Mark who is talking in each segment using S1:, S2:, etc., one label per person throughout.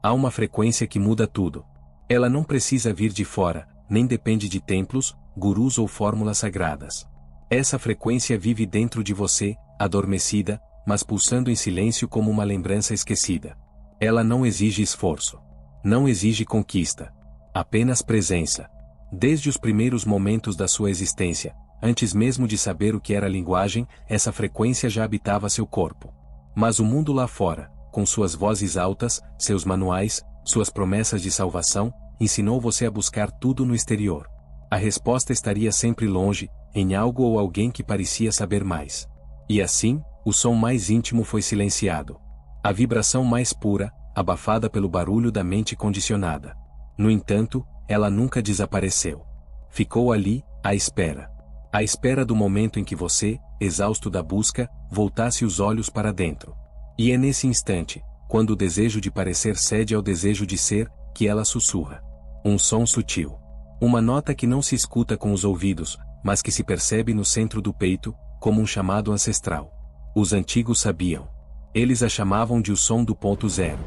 S1: Há uma frequência que muda tudo. Ela não precisa vir de fora, nem depende de templos, gurus ou fórmulas sagradas. Essa frequência vive dentro de você, adormecida, mas pulsando em silêncio como uma lembrança esquecida. Ela não exige esforço. Não exige conquista. Apenas presença. Desde os primeiros momentos da sua existência, antes mesmo de saber o que era linguagem, essa frequência já habitava seu corpo. Mas o mundo lá fora, com suas vozes altas, seus manuais, suas promessas de salvação, ensinou você a buscar tudo no exterior. A resposta estaria sempre longe, em algo ou alguém que parecia saber mais. E assim, o som mais íntimo foi silenciado. A vibração mais pura, abafada pelo barulho da mente condicionada. No entanto, ela nunca desapareceu. Ficou ali, à espera. À espera do momento em que você, exausto da busca, voltasse os olhos para dentro. E é nesse instante, quando o desejo de parecer cede ao desejo de ser, que ela sussurra. Um som sutil. Uma nota que não se escuta com os ouvidos, mas que se percebe no centro do peito, como um chamado ancestral. Os antigos sabiam. Eles a chamavam de o som do ponto zero.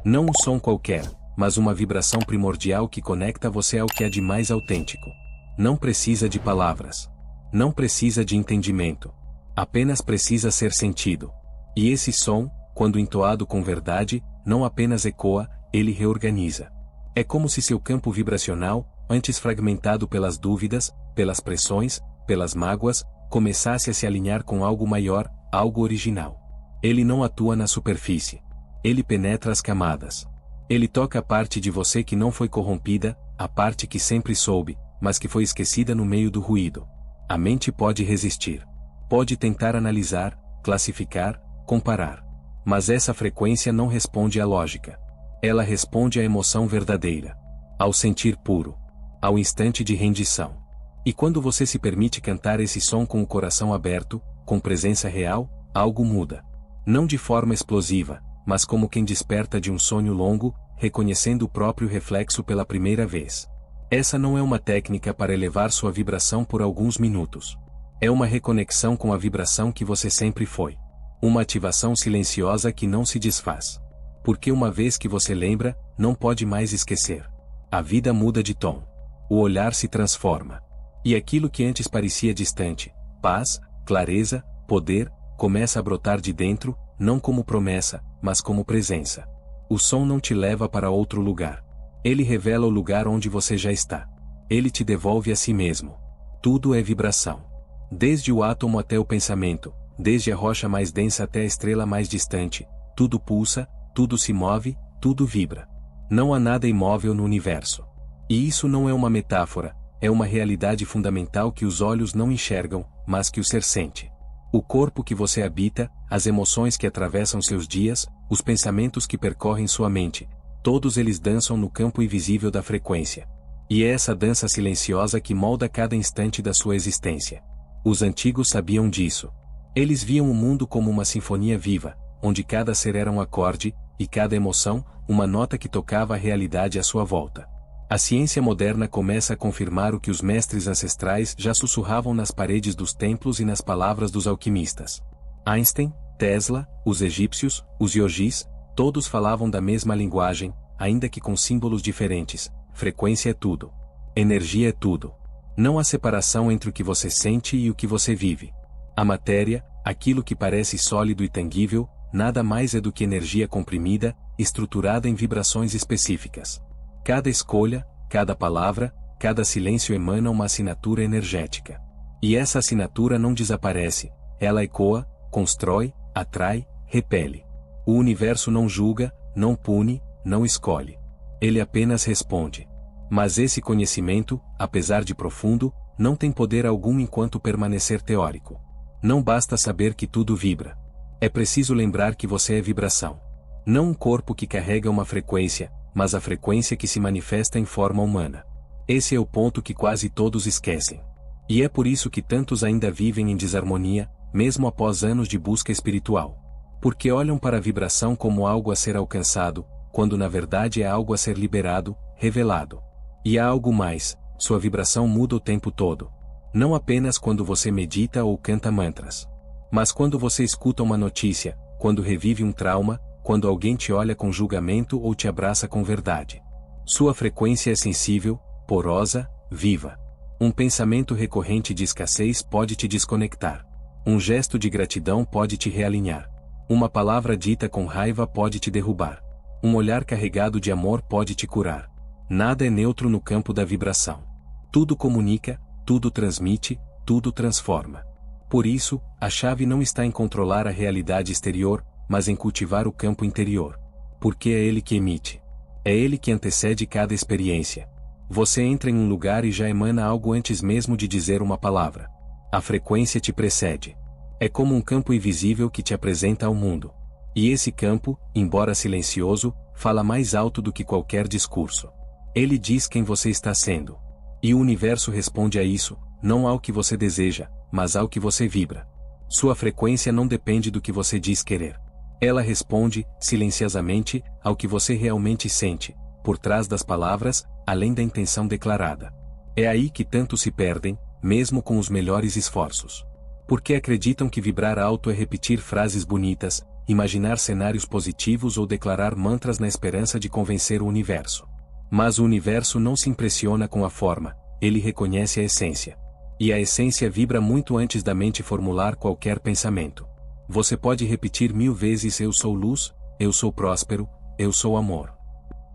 S1: Não um som qualquer, mas uma vibração primordial que conecta você ao que há de mais autêntico. Não precisa de palavras. Não precisa de entendimento. Apenas precisa ser sentido. E esse som, quando entoado com verdade, não apenas ecoa, ele reorganiza. É como se seu campo vibracional, antes fragmentado pelas dúvidas, pelas pressões, pelas mágoas, começasse a se alinhar com algo maior, algo original. Ele não atua na superfície. Ele penetra as camadas. Ele toca a parte de você que não foi corrompida, a parte que sempre soube, mas que foi esquecida no meio do ruído. A mente pode resistir. Pode tentar analisar, classificar, comparar. Mas essa frequência não responde à lógica. Ela responde à emoção verdadeira. Ao sentir puro. Ao instante de rendição. E quando você se permite cantar esse som com o coração aberto, com presença real, algo muda. Não de forma explosiva, mas como quem desperta de um sonho longo, reconhecendo o próprio reflexo pela primeira vez. Essa não é uma técnica para elevar sua vibração por alguns minutos. É uma reconexão com a vibração que você sempre foi. Uma ativação silenciosa que não se desfaz. Porque uma vez que você lembra, não pode mais esquecer. A vida muda de tom. O olhar se transforma. E aquilo que antes parecia distante, paz, clareza, poder, começa a brotar de dentro, não como promessa, mas como presença. O som não te leva para outro lugar. Ele revela o lugar onde você já está. Ele te devolve a si mesmo. Tudo é vibração. Desde o átomo até o pensamento, desde a rocha mais densa até a estrela mais distante, tudo pulsa, tudo se move, tudo vibra. Não há nada imóvel no universo. E isso não é uma metáfora, é uma realidade fundamental que os olhos não enxergam, mas que o ser sente. O corpo que você habita, as emoções que atravessam seus dias, os pensamentos que percorrem sua mente, todos eles dançam no campo invisível da frequência. E é essa dança silenciosa que molda cada instante da sua existência. Os antigos sabiam disso. Eles viam o mundo como uma sinfonia viva, onde cada ser era um acorde, e cada emoção, uma nota que tocava a realidade à sua volta. A ciência moderna começa a confirmar o que os mestres ancestrais já sussurravam nas paredes dos templos e nas palavras dos alquimistas. Einstein, Tesla, os egípcios, os yogis, todos falavam da mesma linguagem, ainda que com símbolos diferentes. Frequência é tudo. Energia é tudo. Não há separação entre o que você sente e o que você vive. A matéria, aquilo que parece sólido e tangível, nada mais é do que energia comprimida, estruturada em vibrações específicas. Cada escolha, cada palavra, cada silêncio emana uma assinatura energética. E essa assinatura não desaparece, ela ecoa, constrói, atrai, repele. O universo não julga, não pune, não escolhe. Ele apenas responde. Mas esse conhecimento, apesar de profundo, não tem poder algum enquanto permanecer teórico. Não basta saber que tudo vibra. É preciso lembrar que você é vibração. Não um corpo que carrega uma frequência, mas a frequência que se manifesta em forma humana. Esse é o ponto que quase todos esquecem. E é por isso que tantos ainda vivem em desarmonia, mesmo após anos de busca espiritual. Porque olham para a vibração como algo a ser alcançado, quando na verdade é algo a ser liberado, revelado. E há algo mais, sua vibração muda o tempo todo. Não apenas quando você medita ou canta mantras. Mas quando você escuta uma notícia, quando revive um trauma, quando alguém te olha com julgamento ou te abraça com verdade. Sua frequência é sensível, porosa, viva. Um pensamento recorrente de escassez pode te desconectar. Um gesto de gratidão pode te realinhar. Uma palavra dita com raiva pode te derrubar. Um olhar carregado de amor pode te curar. Nada é neutro no campo da vibração. Tudo comunica, tudo transmite, tudo transforma. Por isso, a chave não está em controlar a realidade exterior, mas em cultivar o campo interior. Porque é ele que emite. É ele que antecede cada experiência. Você entra em um lugar e já emana algo antes mesmo de dizer uma palavra. A frequência te precede. É como um campo invisível que te apresenta ao mundo. E esse campo, embora silencioso, fala mais alto do que qualquer discurso. Ele diz quem você está sendo. E o universo responde a isso, não ao que você deseja, mas ao que você vibra. Sua frequência não depende do que você diz querer. Ela responde, silenciosamente, ao que você realmente sente, por trás das palavras, além da intenção declarada. É aí que tantos se perdem, mesmo com os melhores esforços. Porque acreditam que vibrar alto é repetir frases bonitas, imaginar cenários positivos ou declarar mantras na esperança de convencer o universo. Mas o universo não se impressiona com a forma, ele reconhece a essência. E a essência vibra muito antes da mente formular qualquer pensamento. Você pode repetir 1000 vezes eu sou luz, eu sou próspero, eu sou amor.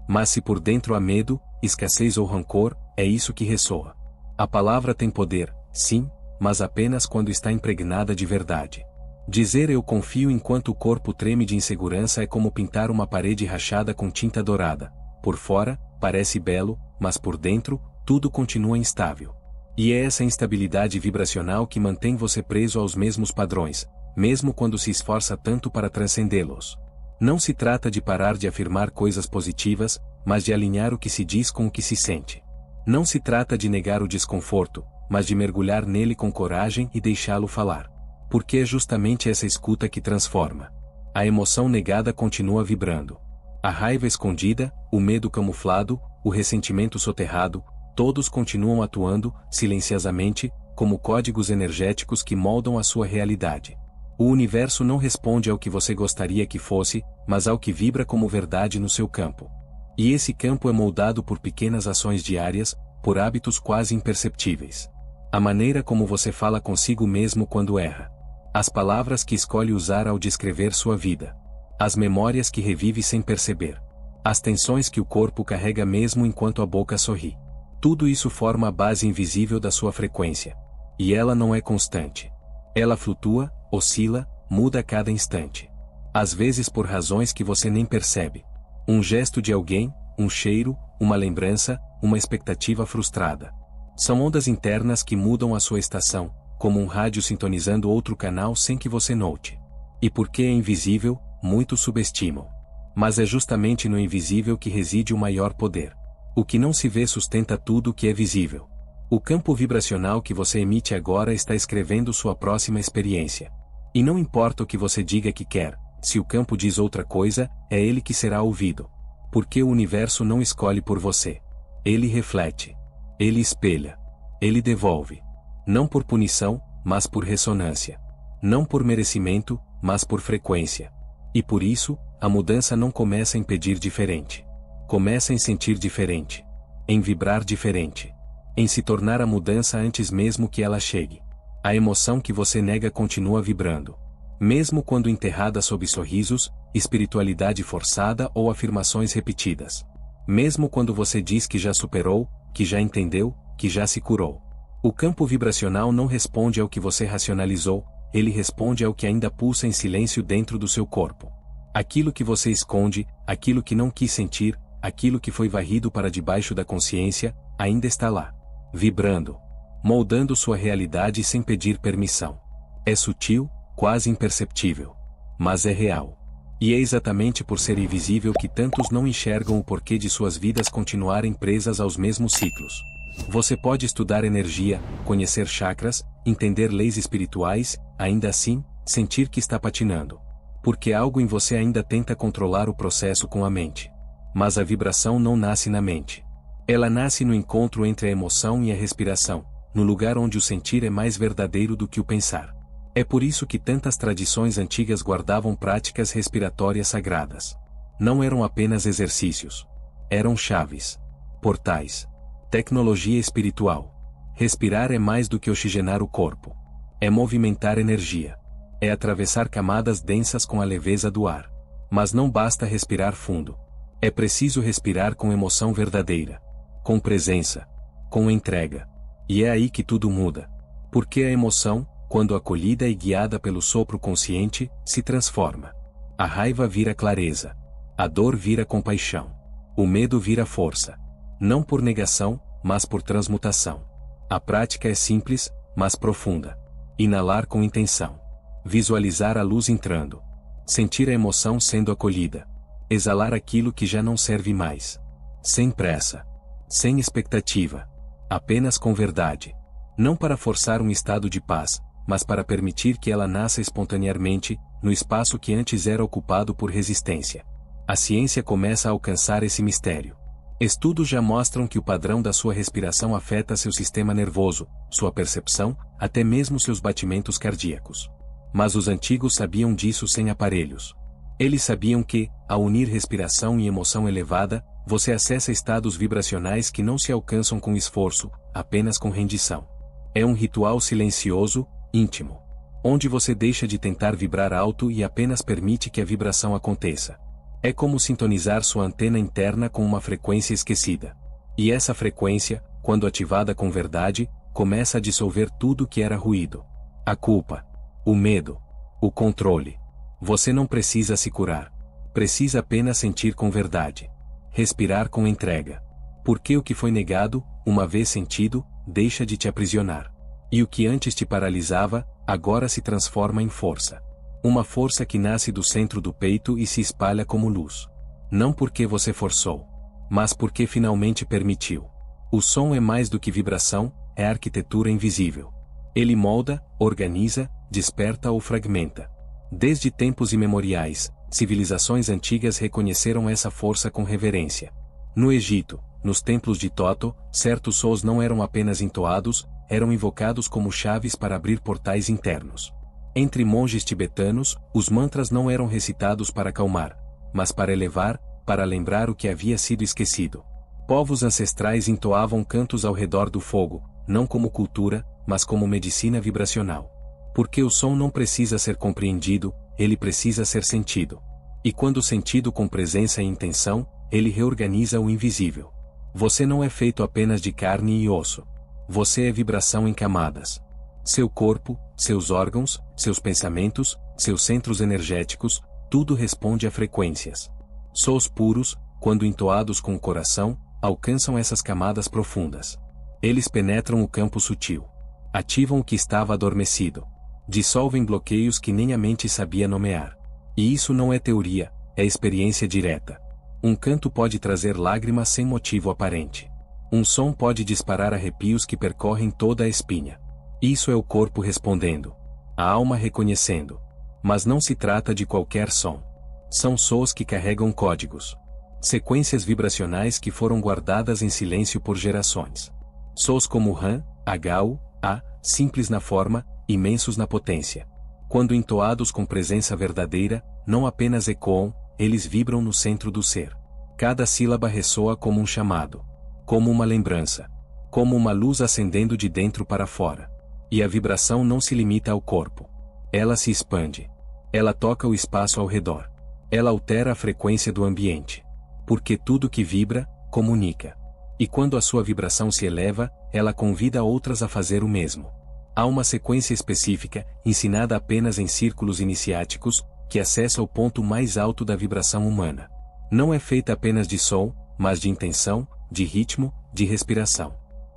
S1: Mas se por dentro há medo, escassez ou rancor, é isso que ressoa. A palavra tem poder, sim, mas apenas quando está impregnada de verdade. Dizer eu confio enquanto o corpo treme de insegurança é como pintar uma parede rachada com tinta dourada. Por fora, parece belo, mas por dentro, tudo continua instável. E é essa instabilidade vibracional que mantém você preso aos mesmos padrões, mesmo quando se esforça tanto para transcendê-los. Não se trata de parar de afirmar coisas positivas, mas de alinhar o que se diz com o que se sente. Não se trata de negar o desconforto, mas de mergulhar nele com coragem e deixá-lo falar. Porque é justamente essa escuta que transforma. A emoção negada continua vibrando. A raiva escondida, o medo camuflado, o ressentimento soterrado, todos continuam atuando, silenciosamente, como códigos energéticos que moldam a sua realidade. O universo não responde ao que você gostaria que fosse, mas ao que vibra como verdade no seu campo. E esse campo é moldado por pequenas ações diárias, por hábitos quase imperceptíveis. A maneira como você fala consigo mesmo quando erra. As palavras que escolhe usar ao descrever sua vida. As memórias que revive sem perceber. As tensões que o corpo carrega mesmo enquanto a boca sorri. Tudo isso forma a base invisível da sua frequência. E ela não é constante. Ela flutua, oscila, muda a cada instante. Às vezes por razões que você nem percebe. Um gesto de alguém, um cheiro, uma lembrança, uma expectativa frustrada. São ondas internas que mudam a sua estação, como um rádio sintonizando outro canal sem que você note. E porque é invisível, muitos subestimam. Mas é justamente no invisível que reside o maior poder. O que não se vê sustenta tudo o que é visível. O campo vibracional que você emite agora está escrevendo sua próxima experiência. E não importa o que você diga que quer, se o campo diz outra coisa, é ele que será ouvido. Porque o universo não escolhe por você. Ele reflete. Ele espelha. Ele devolve. Não por punição, mas por ressonância. Não por merecimento, mas por frequência. E por isso, a mudança não começa em pedir diferente. Começa em sentir diferente. Em vibrar diferente. Em se tornar a mudança antes mesmo que ela chegue. A emoção que você nega continua vibrando. Mesmo quando enterrada sob sorrisos, espiritualidade forçada ou afirmações repetidas. Mesmo quando você diz que já superou, que já entendeu, que já se curou. O campo vibracional não responde ao que você racionalizou, ele responde ao que ainda pulsa em silêncio dentro do seu corpo. Aquilo que você esconde, aquilo que não quis sentir, aquilo que foi varrido para debaixo da consciência, ainda está lá. Vibrando. Moldando sua realidade sem pedir permissão. É sutil, quase imperceptível. Mas é real. E é exatamente por ser invisível que tantos não enxergam o porquê de suas vidas continuarem presas aos mesmos ciclos. Você pode estudar energia, conhecer chakras, entender leis espirituais, ainda assim, sentir que está patinando. Porque algo em você ainda tenta controlar o processo com a mente. Mas a vibração não nasce na mente. Ela nasce no encontro entre a emoção e a respiração, no lugar onde o sentir é mais verdadeiro do que o pensar. É por isso que tantas tradições antigas guardavam práticas respiratórias sagradas. Não eram apenas exercícios. Eram chaves. Portais. Tecnologia espiritual. Respirar é mais do que oxigenar o corpo. É movimentar energia. É atravessar camadas densas com a leveza do ar. Mas não basta respirar fundo. É preciso respirar com emoção verdadeira. Com presença. Com entrega. E é aí que tudo muda. Porque a emoção, quando acolhida e guiada pelo sopro consciente, se transforma. A raiva vira clareza. A dor vira compaixão. O medo vira força. Não por negação, mas por transmutação. A prática é simples, mas profunda. Inalar com intenção. Visualizar a luz entrando. Sentir a emoção sendo acolhida. Exalar aquilo que já não serve mais. Sem pressa. Sem expectativa. Apenas com verdade. Não para forçar um estado de paz, mas para permitir que ela nasça espontaneamente, no espaço que antes era ocupado por resistência. A ciência começa a alcançar esse mistério. Estudos já mostram que o padrão da sua respiração afeta seu sistema nervoso, sua percepção, até mesmo seus batimentos cardíacos. Mas os antigos sabiam disso sem aparelhos. Eles sabiam que, ao unir respiração e emoção elevada, você acessa estados vibracionais que não se alcançam com esforço, apenas com rendição. É um ritual silencioso, íntimo, onde você deixa de tentar vibrar alto e apenas permite que a vibração aconteça. É como sintonizar sua antena interna com uma frequência esquecida. E essa frequência, quando ativada com verdade, começa a dissolver tudo que era ruído. A culpa, o medo, o controle. Você não precisa se curar. Precisa apenas sentir com verdade. Respirar com entrega. Porque o que foi negado, uma vez sentido, deixa de te aprisionar. E o que antes te paralisava, agora se transforma em força. Uma força que nasce do centro do peito e se espalha como luz. Não porque você forçou, mas porque finalmente permitiu. O som é mais do que vibração, é arquitetura invisível. Ele molda, organiza, desperta ou fragmenta. Desde tempos imemoriais, civilizações antigas reconheceram essa força com reverência. No Egito, nos templos de Toto, certos sons não eram apenas entoados, eram invocados como chaves para abrir portais internos. Entre monges tibetanos, os mantras não eram recitados para acalmar, mas para elevar, para lembrar o que havia sido esquecido. Povos ancestrais entoavam cantos ao redor do fogo, não como cultura, mas como medicina vibracional. Porque o som não precisa ser compreendido, ele precisa ser sentido. E quando sentido com presença e intenção, ele reorganiza o invisível. Você não é feito apenas de carne e osso. Você é vibração em camadas. Seu corpo, seus órgãos, seus pensamentos, seus centros energéticos, tudo responde a frequências. Sons puros, quando entoados com o coração, alcançam essas camadas profundas. Eles penetram o campo sutil. Ativam o que estava adormecido. Dissolvem bloqueios que nem a mente sabia nomear. E isso não é teoria, é experiência direta. Um canto pode trazer lágrimas sem motivo aparente. Um som pode disparar arrepios que percorrem toda a espinha. Isso é o corpo respondendo. A alma reconhecendo. Mas não se trata de qualquer som. São sons que carregam códigos. Sequências vibracionais que foram guardadas em silêncio por gerações. Sons como Ram, HU, A, simples na forma, imensos na potência. Quando entoados com presença verdadeira, não apenas ecoam, eles vibram no centro do ser. Cada sílaba ressoa como um chamado. Como uma lembrança. Como uma luz acendendo de dentro para fora. E a vibração não se limita ao corpo. Ela se expande. Ela toca o espaço ao redor. Ela altera a frequência do ambiente. Porque tudo que vibra, comunica. E quando a sua vibração se eleva, ela convida outras a fazer o mesmo. Há uma sequência específica, ensinada apenas em círculos iniciáticos, que acessa o ponto mais alto da vibração humana. Não é feita apenas de som, mas de intenção, de ritmo, de respiração.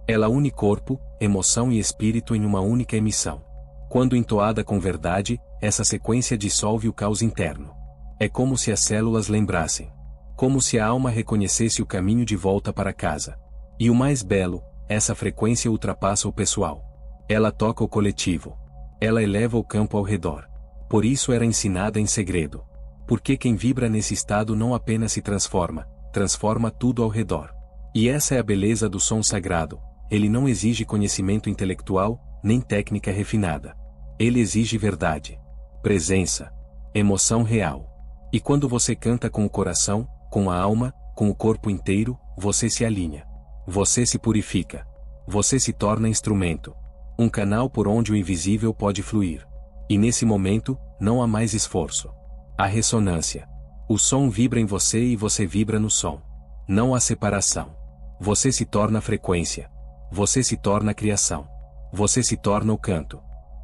S1: Ela une corpo, emoção e espírito em uma única emissão. Quando entoada com verdade, essa sequência dissolve o caos interno. É como se as células lembrassem. Como se a alma reconhecesse o caminho de volta para casa. E o mais belo, essa frequência ultrapassa o pessoal. Ela toca o coletivo. Ela eleva o campo ao redor. Por isso era ensinada em segredo. Porque quem vibra nesse estado não apenas se transforma, transforma tudo ao redor. E essa é a beleza do som sagrado. Ele não exige conhecimento intelectual, nem técnica refinada. Ele exige verdade, presença, emoção real. E quando você canta com o coração, com a alma, com o corpo inteiro, você se alinha. Você se purifica. Você se torna instrumento. Um canal por onde o invisível pode fluir. E nesse momento, não há mais esforço. Há ressonância. O som vibra em você e você vibra no som. Não há separação. Você se torna frequência. Você se torna criação. Você se torna o canto.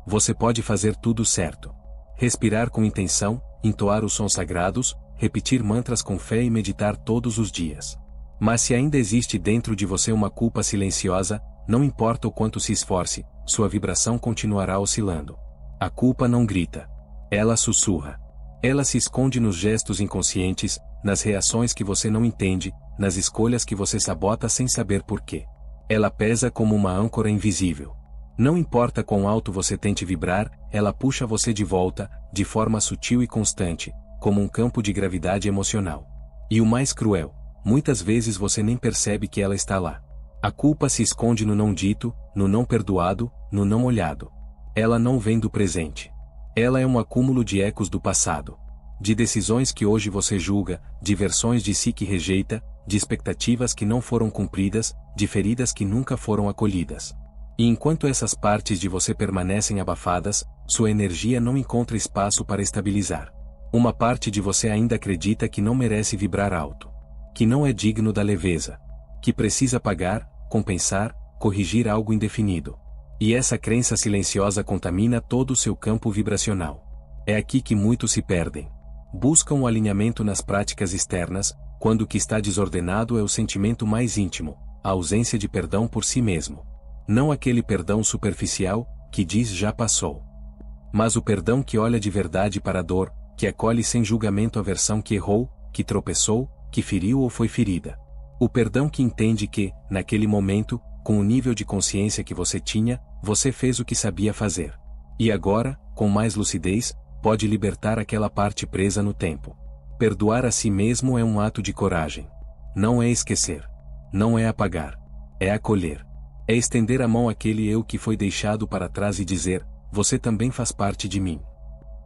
S1: Você pode fazer tudo certo. Respirar com intenção, entoar os sons sagrados, repetir mantras com fé e meditar todos os dias. Mas se ainda existe dentro de você uma culpa silenciosa, não importa o quanto se esforce, sua vibração continuará oscilando. A culpa não grita. Ela sussurra. Ela se esconde nos gestos inconscientes, nas reações que você não entende, nas escolhas que você sabota sem saber porquê. Ela pesa como uma âncora invisível. Não importa quão alto você tente vibrar, ela puxa você de volta, de forma sutil e constante, como um campo de gravidade emocional. E o mais cruel, muitas vezes você nem percebe que ela está lá. A culpa se esconde no não dito, no não perdoado, no não olhado. Ela não vem do presente. Ela é um acúmulo de ecos do passado. De decisões que hoje você julga, de versões de si que rejeita, de expectativas que não foram cumpridas, de feridas que nunca foram acolhidas. E enquanto essas partes de você permanecem abafadas, sua energia não encontra espaço para estabilizar. Uma parte de você ainda acredita que não merece vibrar alto. Que não é digno da leveza. Que precisa pagar, compensar, corrigir algo indefinido. E essa crença silenciosa contamina todo o seu campo vibracional. É aqui que muitos se perdem. Buscam o alinhamento nas práticas externas, quando o que está desordenado é o sentimento mais íntimo, a ausência de perdão por si mesmo. Não aquele perdão superficial, que diz já passou. Mas o perdão que olha de verdade para a dor, que acolhe sem julgamento a versão que errou, que tropeçou, que feriu ou foi ferida. O perdão que entende que, naquele momento, com o nível de consciência que você tinha, você fez o que sabia fazer. E agora, com mais lucidez, pode libertar aquela parte presa no tempo. Perdoar a si mesmo é um ato de coragem. Não é esquecer. Não é apagar. É acolher. É estender a mão àquele eu que foi deixado para trás e dizer, você também faz parte de mim.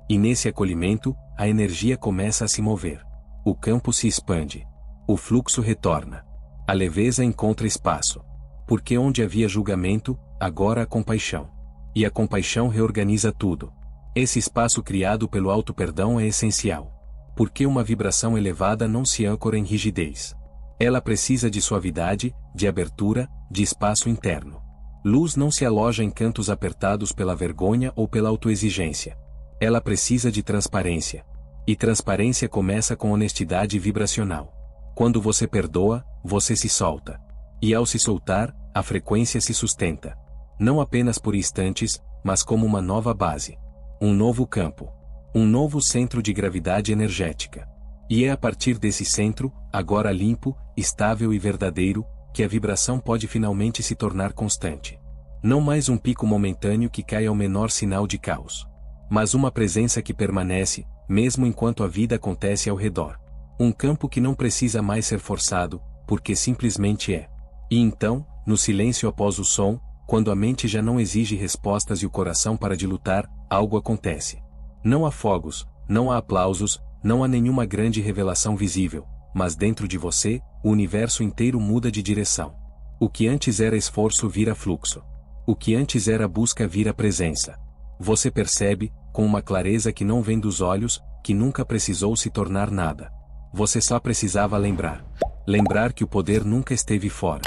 S1: E nesse acolhimento, a energia começa a se mover. O campo se expande. O fluxo retorna. A leveza encontra espaço. Porque onde havia julgamento, agora há compaixão. E a compaixão reorganiza tudo. Esse espaço criado pelo auto-perdão é essencial. Porque uma vibração elevada não se âncora em rigidez. Ela precisa de suavidade, de abertura, de espaço interno. Luz não se aloja em cantos apertados pela vergonha ou pela autoexigência. Ela precisa de transparência. E transparência começa com honestidade vibracional. Quando você perdoa, você se solta. E ao se soltar, a frequência se sustenta. Não apenas por instantes, mas como uma nova base. Um novo campo. Um novo centro de gravidade energética. E é a partir desse centro, agora limpo, estável e verdadeiro, que a vibração pode finalmente se tornar constante. Não mais um pico momentâneo que cai ao menor sinal de caos. Mas uma presença que permanece, mesmo enquanto a vida acontece ao redor. Um campo que não precisa mais ser forçado, porque simplesmente é. E então, no silêncio após o som, quando a mente já não exige respostas e o coração para de lutar, algo acontece. Não há fogos, não há aplausos, não há nenhuma grande revelação visível, mas dentro de você, o universo inteiro muda de direção. O que antes era esforço vira fluxo. O que antes era busca vira presença. Você percebe, com uma clareza que não vem dos olhos, que nunca precisou se tornar nada. Você só precisava lembrar. Lembrar que o poder nunca esteve fora.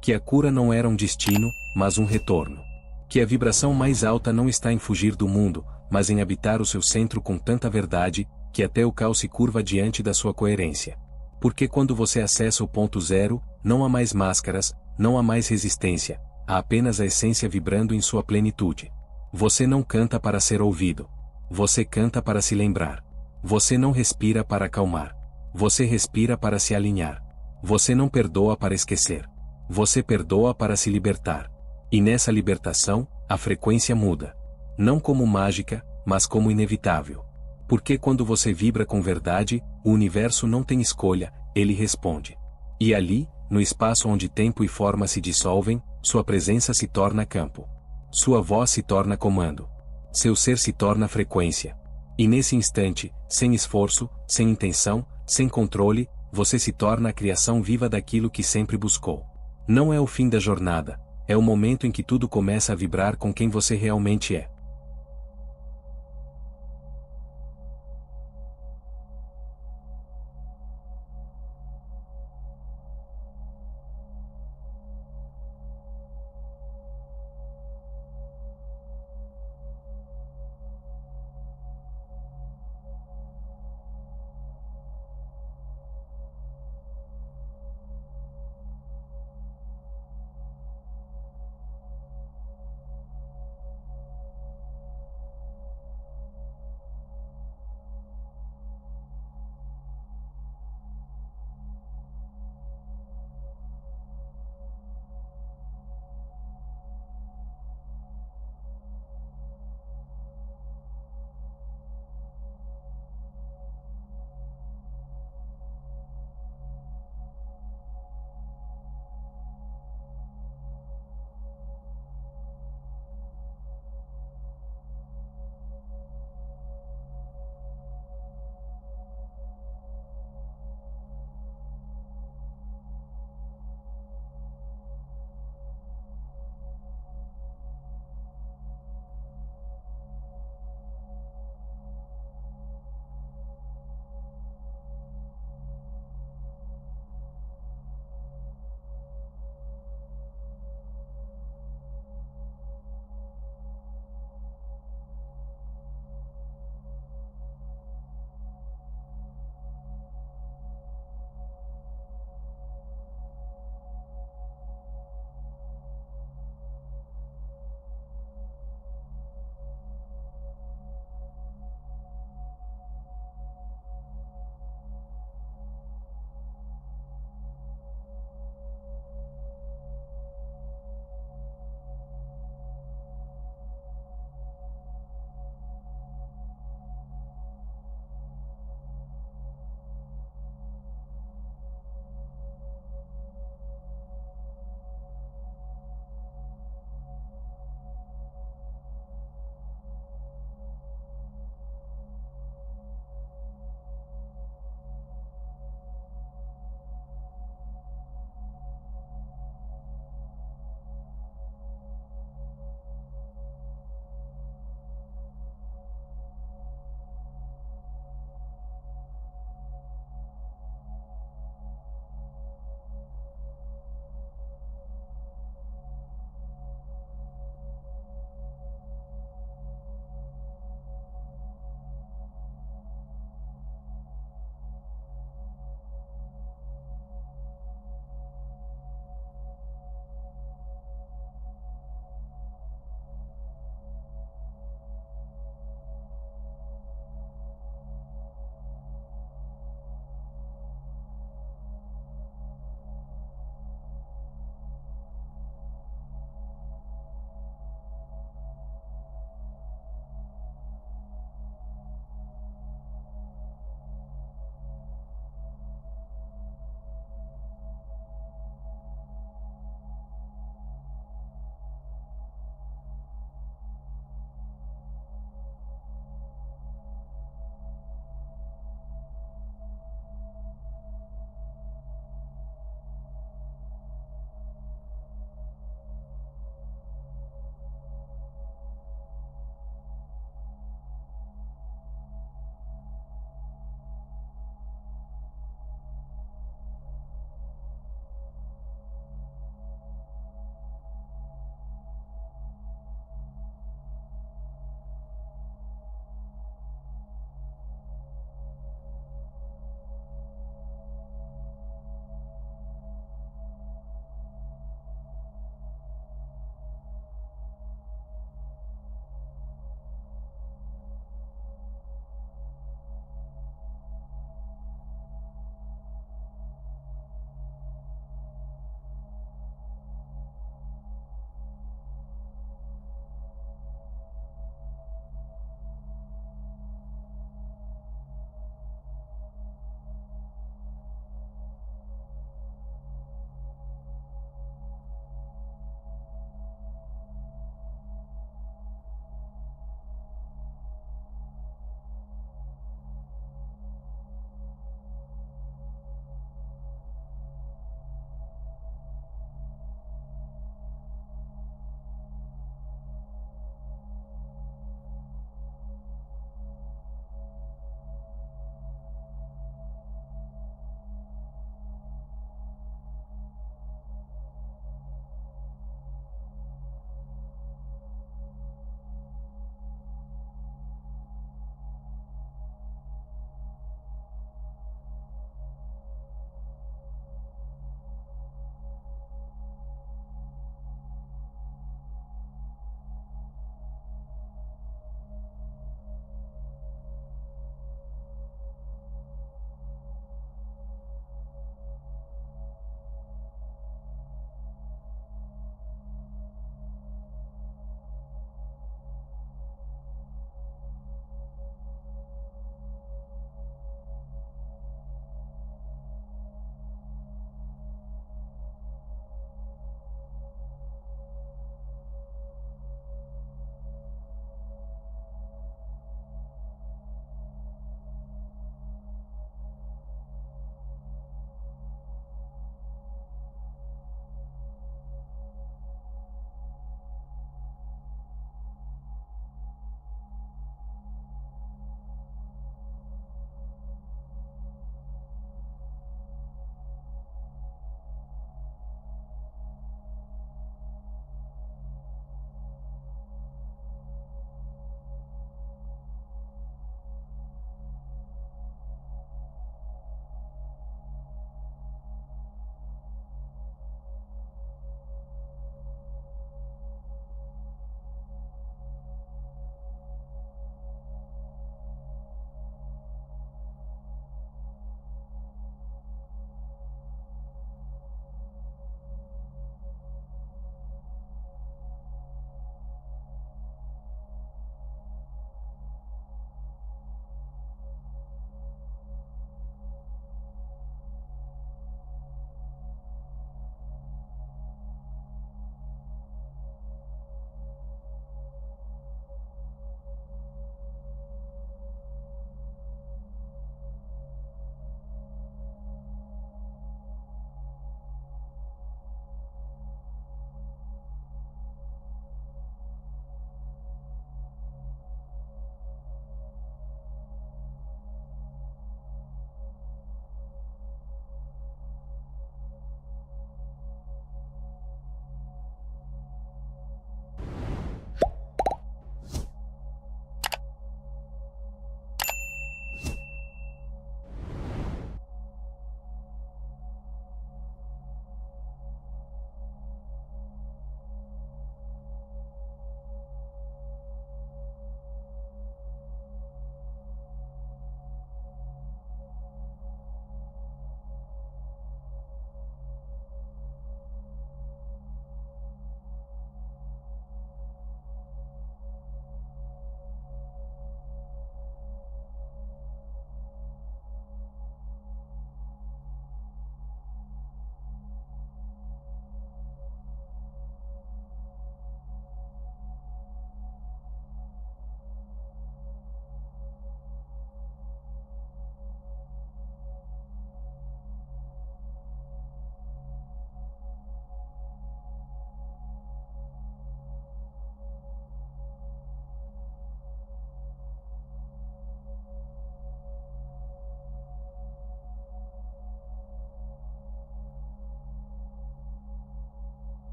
S1: Que a cura não era um destino, mas um retorno. Que a vibração mais alta não está em fugir do mundo, mas em habitar o seu centro com tanta verdade, que até o caos se curva diante da sua coerência. Porque quando você acessa o ponto zero, não há mais máscaras, não há mais resistência, há apenas a essência vibrando em sua plenitude. Você não canta para ser ouvido. Você canta para se lembrar. Você não respira para acalmar. Você respira para se alinhar. Você não perdoa para esquecer. Você perdoa para se libertar. E nessa libertação, a frequência muda. Não como mágica, mas como inevitável. Porque quando você vibra com verdade, o universo não tem escolha, ele responde. E ali, no espaço onde tempo e forma se dissolvem, sua presença se torna campo. Sua voz se torna comando. Seu ser se torna frequência. E nesse instante, sem esforço, sem intenção, sem controle, você se torna a criação viva daquilo que sempre buscou. Não é o fim da jornada, é o momento em que tudo começa a vibrar com quem você realmente é.